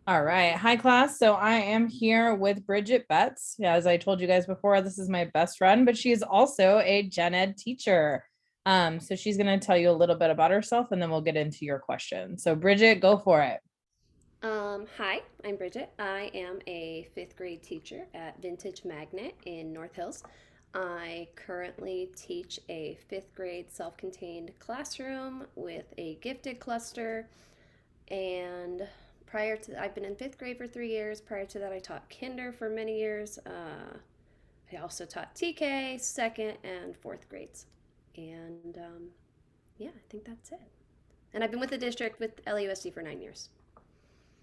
All right. Hi, class. So I am here with Bridget Betts. As I told you guys before, this is my best friend, but she is also a gen ed teacher. So she's going to tell you a little bit about herself and then we'll get into your question. So, Bridget, go for it. Hi, I'm Bridget. I am a fifth grade teacher at Vintage Magnet in North Hills. I currently teach a fifth grade self contained classroom with a gifted cluster. And I've been in fifth grade for 3 years. Prior to that, I taught kinder for many years. I also taught TK, second, and fourth grades. And Yeah, I think that's it. And I've been with the district with LAUSD for 9 years.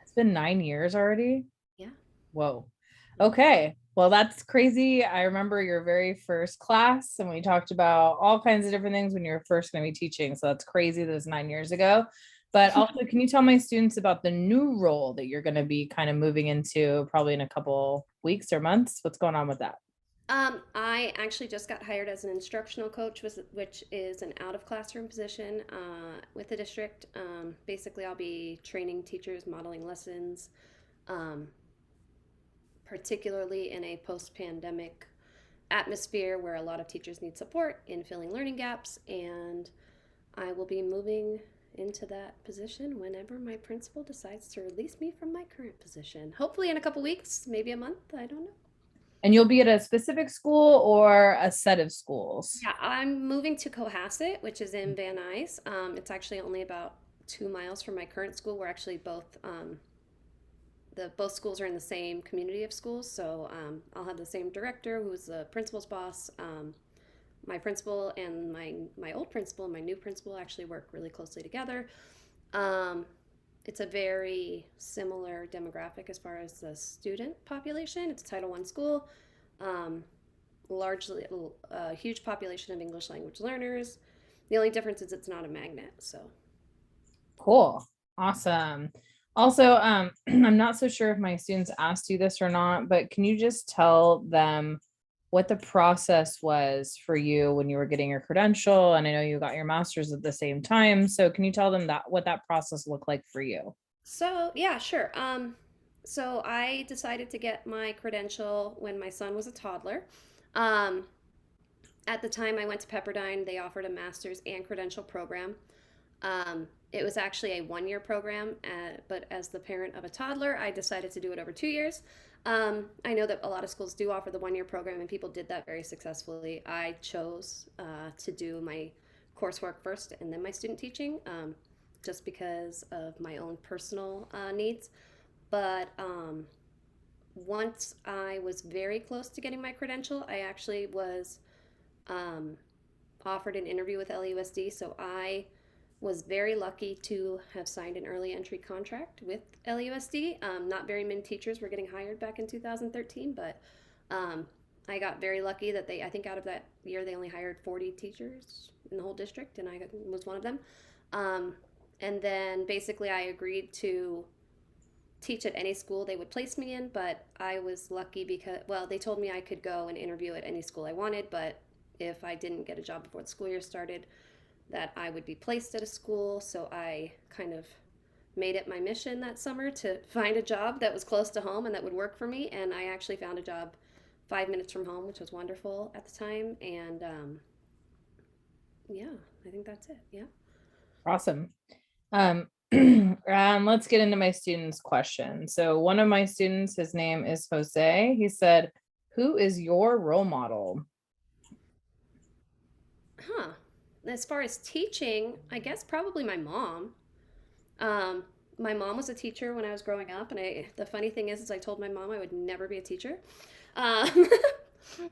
It's been 9 years already. Yeah. Whoa. Yeah. Okay. Well, that's crazy. I remember your very first class, and we talked about all kinds of different things when you were first going to be teaching. So that's crazy that it's 9 years ago. But also, can you tell my students about the new role that you're going to be kind of moving into probably in a couple weeks or months? What's going on with that? I actually just got hired as an instructional coach, which is an out of classroom position with the district. Basically, I'll be training teachers, modeling lessons, um, particularly in a post pandemic atmosphere where a lot of teachers need support in filling learning gaps. And I will be moving into that position whenever my principal decides to release me from my current position. Hopefully, in a couple weeks, maybe a month. I don't know. And you'll be at a specific school or a set of schools? Yeah, I'm moving to Cohasset, which is in Van Nuys. It's actually only about 2 miles from my current school. We're actually both schools are in the same community of schools, so I'll have the same director who's the principal's boss. My principal and my old principal and my new principal actually work really closely together. Um, it's a very similar demographic as far as the student population. It's a Title I school. Um, Largely a huge population of English language learners. The only difference is it's not a magnet. So, Cool. Awesome. Also, I'm not so sure if my students asked you this or not, but can you just tell them what the process was for you when you were getting your credential? And I know you got your master's at the same time. So can you tell them that what that process looked like for you? so yeah, sure. So I decided to get my credential when my son was a toddler. Um, at the time I went to Pepperdine, they offered a master's and credential program. It was actually a 1 year program, but as the parent of a toddler, I decided to do it over 2 years. I know that a lot of schools do offer the 1 year program, and people did that very successfully. I chose to do my coursework first and then my student teaching, just because of my own personal needs. But Once I was very close to getting my credential, I actually was um, offered an interview with LUSD. So I was very lucky to have signed an early entry contract with LUSD. Not very many teachers were getting hired back in 2013, but um, I got very lucky that I think out of that year, they only hired 40 teachers in the whole district, and I was one of them. Um, and then basically, I agreed to teach at any school they would place me in, but I was lucky because, well, they told me I could go and interview at any school I wanted, but if I didn't get a job before the school year started, that I would be placed at a school. So I kind of made it my mission that summer to find a job that was close to home and that would work for me. And I actually found a job 5 minutes from home, which was wonderful at the time. And Yeah, I think that's it. Yeah. Awesome. Let's get into my students' question. So one of my students, his name is Jose. He said, "Who is your role model?" Huh. As far as teaching, I guess probably my mom. Um, my mom was a teacher when I was growing up, and the funny thing is I told my mom I would never be a teacher. Um,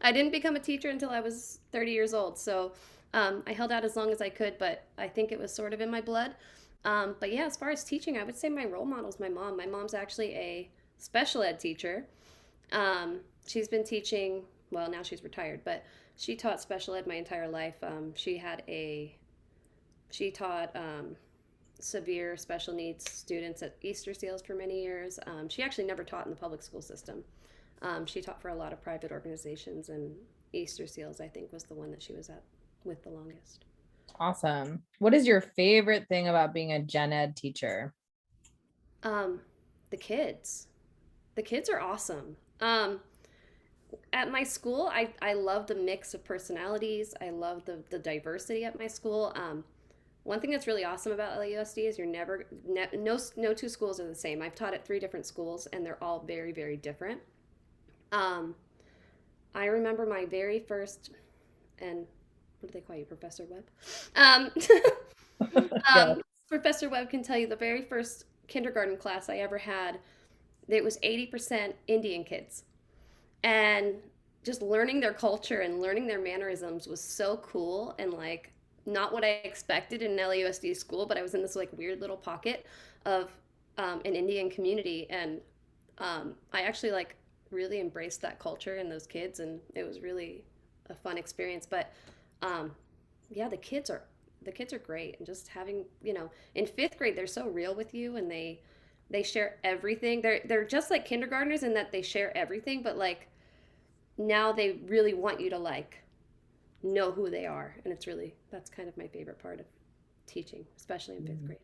I didn't become a teacher until I was 30 years old, so I held out as long as I could, but I think it was sort of in my blood. But yeah, as far as teaching, I would say my role model is my mom. My mom's actually a special ed teacher. She's been teaching, well, now she's retired, but she taught special ed my entire life. She taught severe special needs students at Easter Seals for many years. She actually never taught in the public school system. She taught for a lot of private organizations, and Easter Seals, I think, was the one that she was at with the longest. Awesome. What is your favorite thing about being a gen ed teacher? Um, the kids. The kids are awesome. At my school, I love the mix of personalities. I love the diversity at my school. One thing that's really awesome about LAUSD is no two schools are the same. I've taught at three different schools, and they're all very, very different. Um, I remember my very first, and what do they call you, Professor Webb? Um, Yeah. Professor Webb can tell you the very first kindergarten class I ever had, it was 80% Indian kids. And just learning their culture and learning their mannerisms was so cool and like not what I expected in an LAUSD school, but I was in this like weird little pocket of an Indian community, and I actually like really embraced that culture and those kids, and it was really a fun experience. But um, yeah, the kids are great, and just having in fifth grade they're so real with you, and they share everything. They're just like kindergartners in that they share everything, but like now they really want you to like know who they are, and that's kind of my favorite part of teaching, especially in fifth grade.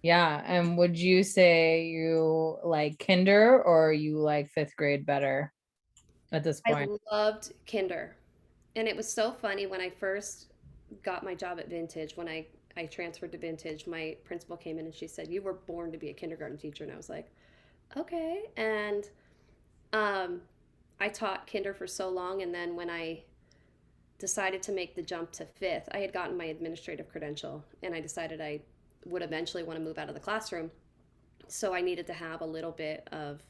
Yeah. And would you say you like kinder or you like fifth grade better at this I point? loved kinder, and it was so funny when I first got my job at Vintage. When I transferred to Vintage, my principal came in and she said, "You were born to be a kindergarten teacher," and I was like, "Okay." And um, I taught kinder for so long, and then when I decided to make the jump to fifth, I had gotten my administrative credential, and I decided I would eventually want to move out of the classroom. So I needed to have a little bit of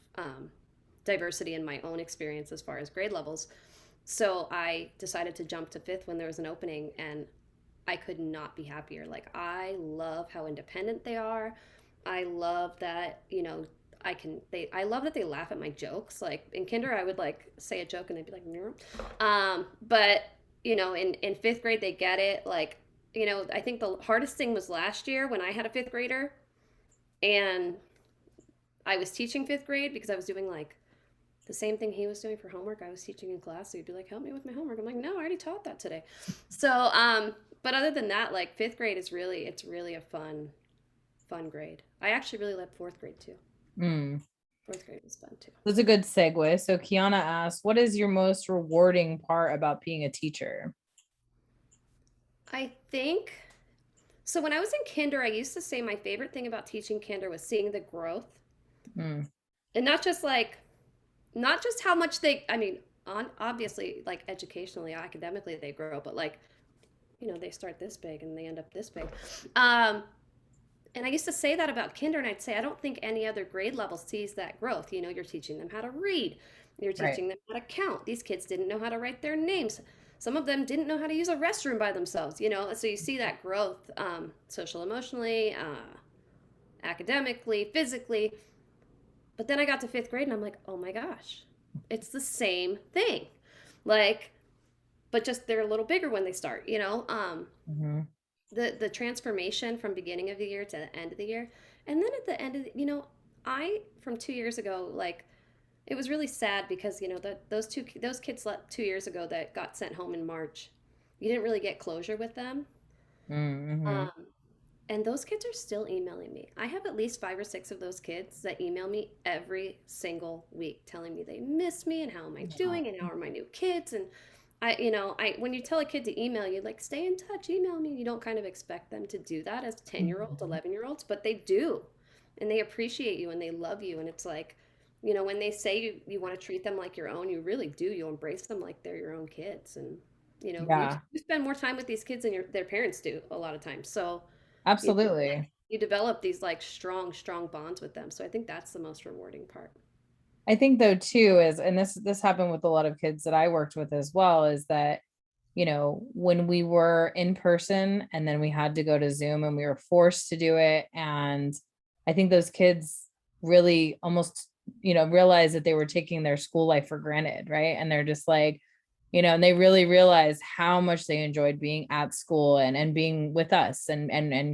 diversity in my own experience as far as grade levels. So I decided to jump to fifth when there was an opening, and I could not be happier. Like, I love how independent they are. I love that, I love that they laugh at my jokes. Like in kinder, I would like say a joke and they'd be like, "No." But in fifth grade, they get it. Like, I think the hardest thing was last year when I had a fifth grader and I was teaching fifth grade because I was doing like the same thing he was doing for homework. I was teaching in class. So he'd be like, "Help me with my homework." I'm like, "No, I already taught that today." So, but other than that, like fifth grade it's really a fun grade. I actually really loved fourth grade too. Mm. Fourth grade was fun too. That's a good segue. So Kiana asked, what is your most rewarding part about being a teacher? I think so. When I was in kinder, I used to say my favorite thing about teaching kinder was seeing the growth, Mm. and not just how much they. I mean, obviously, like educationally, academically, they grow, but like they start this big and they end up this big. Um, and I used to say that about kinder, and I'd say I don't think any other grade level sees that growth. You're teaching them how to read, you're Right. teaching them how to count. These kids didn't know how to write their names. Some of them didn't know how to use a restroom by themselves. So you see that growth, social, emotionally, academically, physically. But then I got to fifth grade, and I'm like, oh my gosh, it's the same thing. Like, but just they're a little bigger when they start. Mhm. The transformation from beginning of the year to the end of the year, and then at the end of I from 2 years ago, like it was really sad because those kids left 2 years ago that got sent home in March. You didn't really get closure with them, Mhm. um, and those kids are still emailing me. I have at least 5 or 6 of those kids that email me every single week telling me they miss me and how am I Wow. doing and how are my new kids. And I when you tell a kid to email you, like, stay in touch, email me, you don't kind of expect them to do that as 10-year-olds, Mhm. 11-year-olds, but they do. And they appreciate you and they love you. And it's like, when they say you want to treat them like your own, you really do. You embrace them like they're your own kids. And, you, Yeah, you spend more time with these kids than their parents do a lot of times. So, you know, absolutely. you develop these like strong bonds with them. So I think that's the most rewarding part. I think though too is, and this happened with a lot of kids that I worked with as well, is that, when we were in person and then we had to go to Zoom and we were forced to do it. And I think those kids really almost, realized that they were taking their school life for granted, right? And they're just like, and they really realized how much they enjoyed being at school and being with us and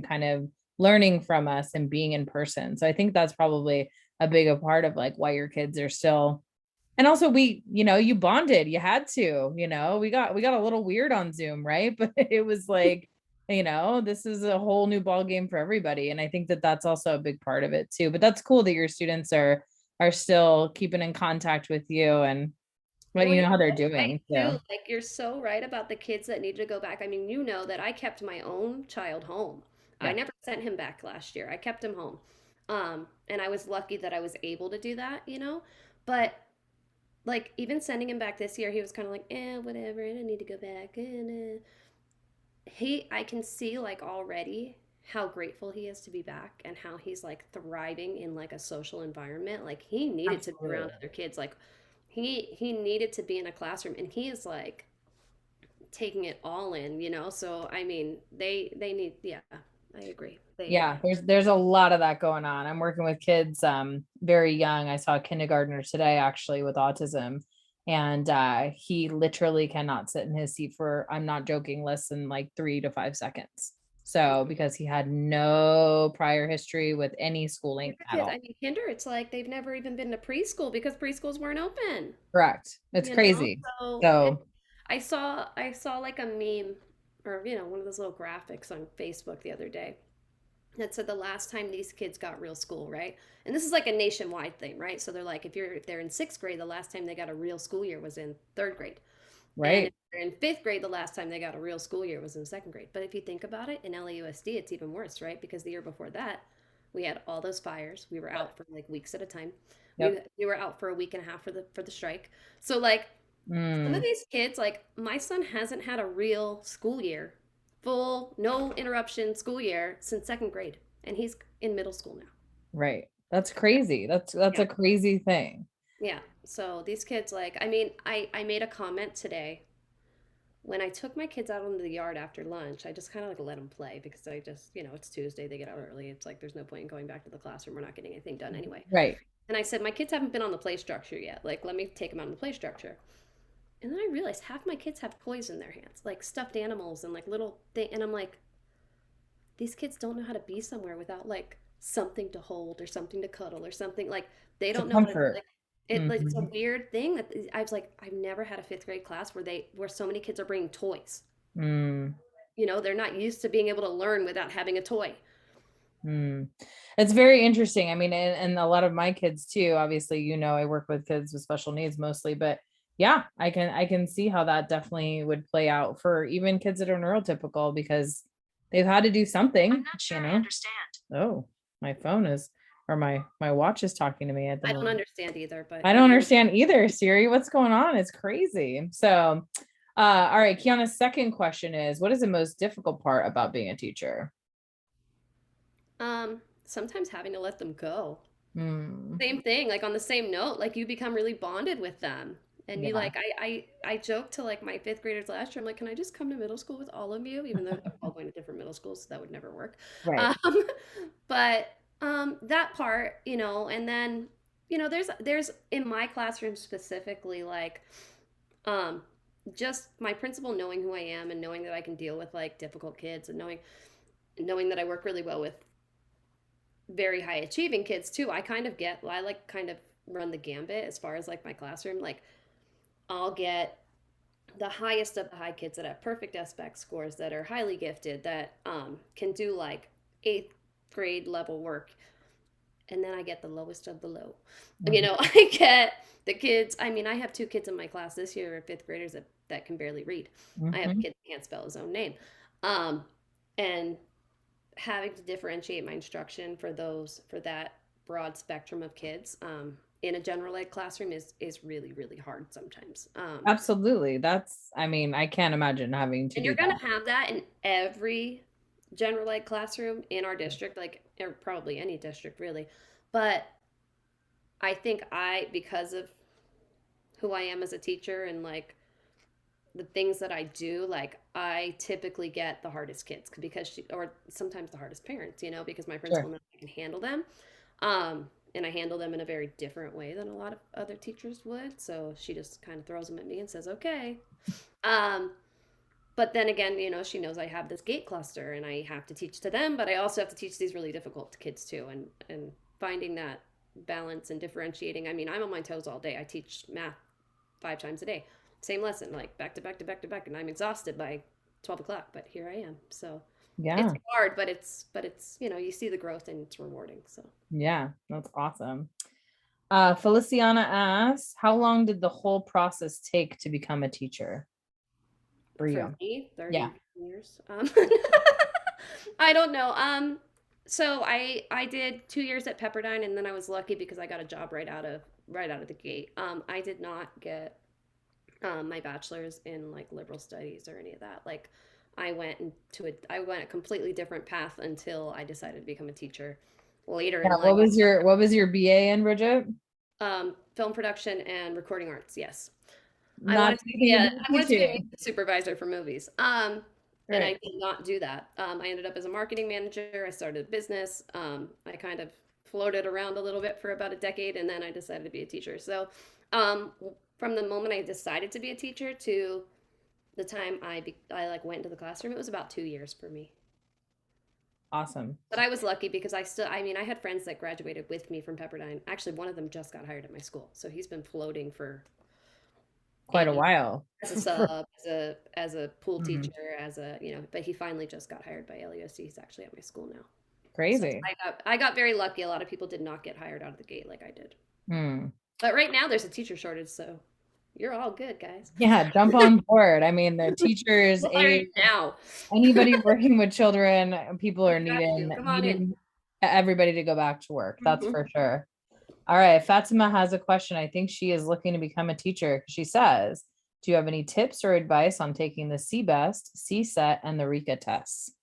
kind of learning from us and being in person. So I think that's probably a big a part of like why your kids are still, and also we, you bonded, you had to, we got a little weird on Zoom, right? But it was like, This is a whole new ball game for everybody. And I think that that's also a big part of it too. But that's cool that your students are still keeping in contact with you and letting Well, you you're know how they're so right doing. too. So Like you're so right about the kids that need to go back. I mean, you know that I kept my own child home. I yeah, never sent him back last year. I kept him home. And I was lucky that I was able to do that. But like even sending him back this year, he was kind of like, whatever, I don't need to go back. I can see like already how grateful he is to be back and how he's like thriving in like a social environment. Like he needed to be around absolutely. other kids. Like he needed to be in a classroom, and he is like taking it all in. So I mean, they need, yeah, I agree. They Yeah, there's a lot of that going on. I'm working with kids very young. I saw a kindergartner today actually with autism, and he literally cannot sit in his seat for, I'm not joking, less than like 3 to 5 seconds. So because he had no prior history with any schooling Kinder at kids, I all. mean, kinder, it's like they've never even been to preschool because preschools weren't open. Correct. It's You know, crazy. so So I saw like a meme or one of those little graphics on Facebook the other day that said the last time these kids got real school, right? And this is like a nationwide thing, right? So they're like, if they're in sixth grade, the last time they got a real school year was in third grade. And if right. they're in fifth grade, the last time they got a real school year was in second grade. But if you think about it, in LAUSD, it's even worse, right? Because the year before that, we had all those fires. We were out for like weeks at a time. We Yep. we were out for a week and a half for the strike. So like some of Mm, these kids, like my son hasn't had a real school year, full, no interruption school year since second grade. And he's in middle school now. right. That's crazy. That's Yeah. a crazy thing. Yeah. So these kids, like, I mean, I made a comment today when I took my kids out into the yard after lunch. I just kind of like let them play because I just, it's Tuesday, they get out early. It's like there's no point in going back to the classroom. We're not getting anything done anyway. Right. And I said, my kids haven't been on the play structure yet. Like, let me take them out on the play structure. And then I realized half my kids have toys in their hands, like stuffed animals and like little thing. And I'm like, these kids don't know how to be somewhere without like something to hold or something to cuddle or something. Like they It's a don't know how to comfort. like it. Like it's a Mhm. weird thing that I was like, I've never had a fifth grade class where so many kids are bringing toys. Mm. They're not used to being able to learn without having a toy. Mm. It's very interesting. I mean, and a lot of my kids too, obviously, I work with kids with special needs mostly, but yeah, I can see how that definitely would play out for even kids that are neurotypical because they've had to do something. I'm not sure I understand. Oh, my phone is or my watch is talking to me at the I don't moment. understand either, but I don't understand either, Siri. What's going on? It's crazy. So, all right, Kiana's second question is, what is the most difficult part about being a teacher? sometimes having to let them go. Hmm. Same thing, like on the same note, like you become really bonded with them. And you Yeah. like I joked to like my fifth graders last year. I'm like, can I just come to middle school with all of you? Even though they're all going to different middle schools, so that would never work. Right. Um, but that part, and then there's in my classroom specifically like um just my principal knowing who I am and knowing that I can deal with like difficult kids and knowing that I work really well with very high achieving kids too. I like kind of run the gambit as far as like my classroom. Like I'll get the highest of the high kids that have perfect SBAC scores that are highly gifted that can do like eighth grade level work. And then I get the lowest of the low. Mhm. I get the kids. I mean, I have two kids in my class this year, fifth graders that can barely read. I have a Mhm. kid that can't spell his own name. Um, and having to differentiate my instruction for that broad spectrum of kids in a general ed classroom is really really hard sometimes. Absolutely. I mean, I can't imagine having to And do you're gonna that. have that in every general ed classroom in our district, like or probably any district really. But I think because of who I am as a teacher and like the things that I do, like I typically get the hardest kids because or sometimes the hardest parents, because my principal Sure. knows I can handle them. And I handle them in a very different way than a lot of other teachers would. So she just kind of throws them at me and says, okay. Um, but then again, she knows I have this gate cluster and I have to teach to them, but I also have to teach these really difficult kids too. And finding that balance and differentiating. I mean, I'm on my toes all day. I teach math 5 times a day. Same lesson, like back to back to back to back, and I'm exhausted by 12 o'clock, but here I am. So, Yeah. It's hard, but it's, you see the growth and it's rewarding. So Yeah. That's awesome. Feliciana asks, how long did the whole process take to become a teacher for for you? me, Yeah. 30 years. I don't know. So I did 2 years at Pepperdine, and then I was lucky because I got a job right out of the gate. I did not get my bachelor's in like liberal studies or any of that. Like I went a completely different path until I decided to become a teacher later Yeah. in life. What was your BA in, Bridget? Film production and recording arts. Yes, I Not wanted to be anything to do with I wanted to be a teaching. music supervisor for movies. And I Right. did not do that. I ended up as a marketing manager. I started a business. I kind of floated around a little bit for about a decade, and then I decided to be a teacher. So, um, from the moment I decided to be a teacher to the time I like went into the classroom, it was about 2 years for me. Awesome. But I was lucky because I mean, I had friends that graduated with me from Pepperdine. Actually, one of them just got hired at my school, so he's been floating for Quite a 8 years while. as a sub, as a pool Mhm. teacher, but he finally just got hired by LUSD. He's actually at my school now. So Crazy. I got very lucky. A lot of people did not get hired out of the gate like I did. Hmm. But right now there's a teacher shortage, so you're all good, guys. Yeah, jump on board. I mean, the teachers, Well, right now. anybody working with children, people We are got you. Come on in. needing everybody to go back to work. That's Mhm. for sure. All right, Fatima has a question. I think she is looking to become a teacher. She says, do you have any tips or advice on taking the CBEST, CSET, and the RICA tests?